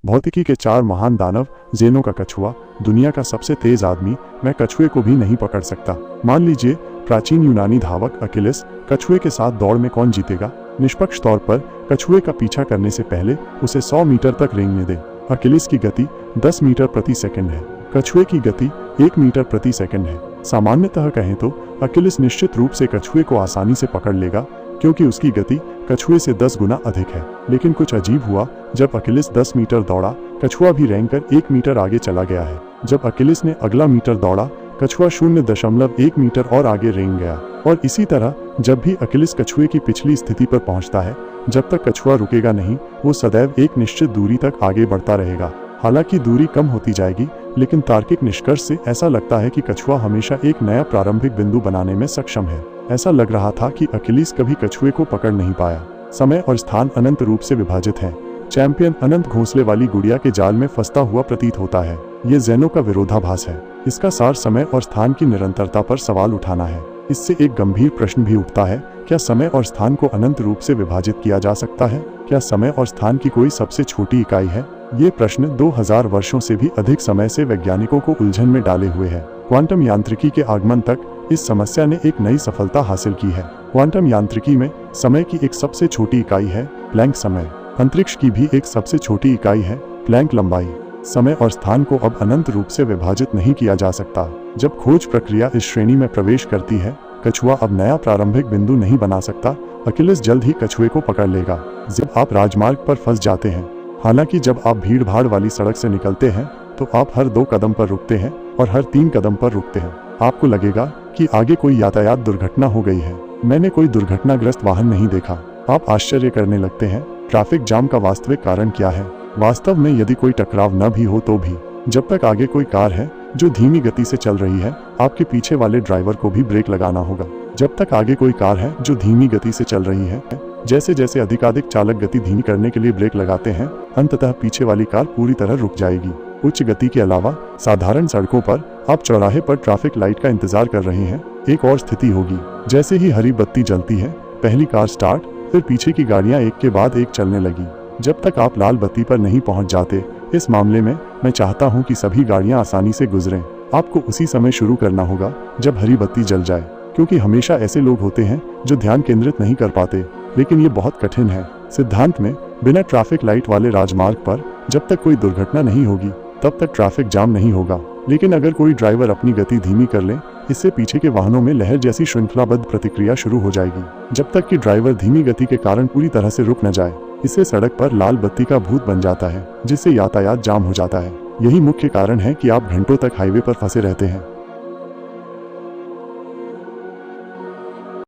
भौतिकी के 4 महान दानव, ज़ेनो का कछुआ, दुनिया का सबसे तेज आदमी, वह कछुए को भी नहीं पकड़ सकता। मान लीजिए प्राचीन यूनानी धावक अकिलिस, कछुए के साथ दौड़ में कौन जीतेगा? निष्पक्ष तौर पर कछुए का पीछा करने से पहले उसे 100 मीटर तक रेंगने दें। अकिलिस की गति 10 मीटर प्रति सेकंड है, कछुए की गति 1 मीटर प्रति सेकंड है। सामान्यतः कहें तो अकिलिस निश्चित रूप से कछुए को आसानी से पकड़ लेगा, क्योंकि उसकी गति कछुए से 10 गुना अधिक है। लेकिन कुछ अजीब हुआ, जब अकिलिस 10 मीटर दौड़ा, कछुआ भी रेंगकर 1 मीटर आगे चला गया है। जब अकिलिस ने अगला मीटर दौड़ा, कछुआ 0.1 मीटर और आगे रेंग गया। और इसी तरह जब भी अकिलिस कछुए की पिछली स्थिति पर पहुंचता है, जब तक कछुआ रुकेगा नहीं, वो सदैव एक निश्चित दूरी तक आगे बढ़ता रहेगा। हालांकि दूरी कम होती जाएगी, लेकिन तार्किक निष्कर्ष से ऐसा लगता है कि कछुआ हमेशा एक नया प्रारंभिक बिंदु बनाने में सक्षम है। ऐसा लग रहा था कि अकिलिस कभी कछुए को पकड़ नहीं पाया। समय और स्थान अनंत रूप से विभाजित हैं। चैंपियन अनंत घोंसले वाली गुड़िया के जाल में फंसता हुआ प्रतीत होता है। ये ज़ेनो का विरोधाभास है। इसका सार समय और स्थान की निरंतरता पर सवाल उठाना है। इससे एक गंभीर प्रश्न भी उठता है, क्या समय और स्थान को अनंत रूप से विभाजित किया जा सकता है? क्या समय और स्थान की कोई सबसे छोटी इकाई है? ये प्रश्न 2000 वर्षों से भी अधिक समय से वैज्ञानिकों को उलझन में डाले हुए है। क्वांटम यांत्रिकी के आगमन तक इस समस्या ने एक नई सफलता हासिल की है। क्वांटम यांत्रिकी में समय की एक सबसे छोटी इकाई है प्लैंक समय। अंतरिक्ष की भी एक सबसे छोटी इकाई है प्लैंक लंबाई। समय और स्थान को अब अनंत रूप से विभाजित नहीं किया जा सकता। जब खोज प्रक्रिया इस श्रेणी में प्रवेश करती है, कछुआ अब नया प्रारंभिक बिंदु नहीं बना सकता। अकिलिस जल्द ही कछुए को पकड़ लेगा। जब आप राजमार्ग पर फंस जाते हैं, हालांकि जब आप भीड़ भाड़ वाली सड़क से निकलते हैं, तो आप हर 2 कदम पर रुकते हैं और हर 3 कदम पर रुकते हैं। आपको लगेगा कि आगे कोई यातायात दुर्घटना हो गई है। मैंने कोई दुर्घटनाग्रस्त वाहन नहीं देखा। आप आश्चर्य करने लगते हैं, ट्रैफिक जाम का वास्तविक कारण क्या है? वास्तव में यदि कोई टकराव न भी हो तो भी, जब तक आगे कोई कार है जो धीमी गति से चल रही है, आपके पीछे वाले ड्राइवर को भी ब्रेक लगाना होगा। जब तक आगे कोई कार है जो धीमी गति से चल रही है, जैसे जैसे अधिकाधिक चालक गति धीमी करने के लिए ब्रेक लगाते हैं, अंततः पीछे वाली कार पूरी तरह रुक जाएगी। उच्च गति के अलावा साधारण सड़कों पर आप चौराहे पर ट्रैफिक लाइट का इंतजार कर रहे हैं। एक और स्थिति होगी, जैसे ही हरी बत्ती जलती है, पहली कार स्टार्ट, फिर पीछे की गाड़ियां एक के बाद एक चलने लगी, जब तक आप लाल बत्ती पर नहीं पहुंच जाते। इस मामले में मैं चाहता हूं कि सभी गाड़ियां आसानी से गुजरें। आपको उसी समय शुरू करना होगा जब हरी बत्ती जल जाए, क्योंकि हमेशा ऐसे लोग होते हैं जो ध्यान केंद्रित नहीं कर पाते। लेकिन ये बहुत कठिन है। सिद्धांत में बिना ट्रैफिक लाइट वाले राजमार्ग पर जब तक कोई दुर्घटना नहीं होगी, तब तक ट्रैफिक जाम नहीं होगा। लेकिन अगर कोई ड्राइवर अपनी गति धीमी कर ले, इससे पीछे के वाहनों में लहर जैसी श्रृंखलाबद्ध प्रतिक्रिया शुरू हो जाएगी, जब तक कि ड्राइवर धीमी गति के कारण पूरी तरह से रुक न जाए। इससे सड़क पर लाल बत्ती का भूत बन जाता है, जिससे यातायात जाम हो जाता है। यही मुख्य कारण है कि आप घंटों तक हाईवे पर फंसे रहते हैं।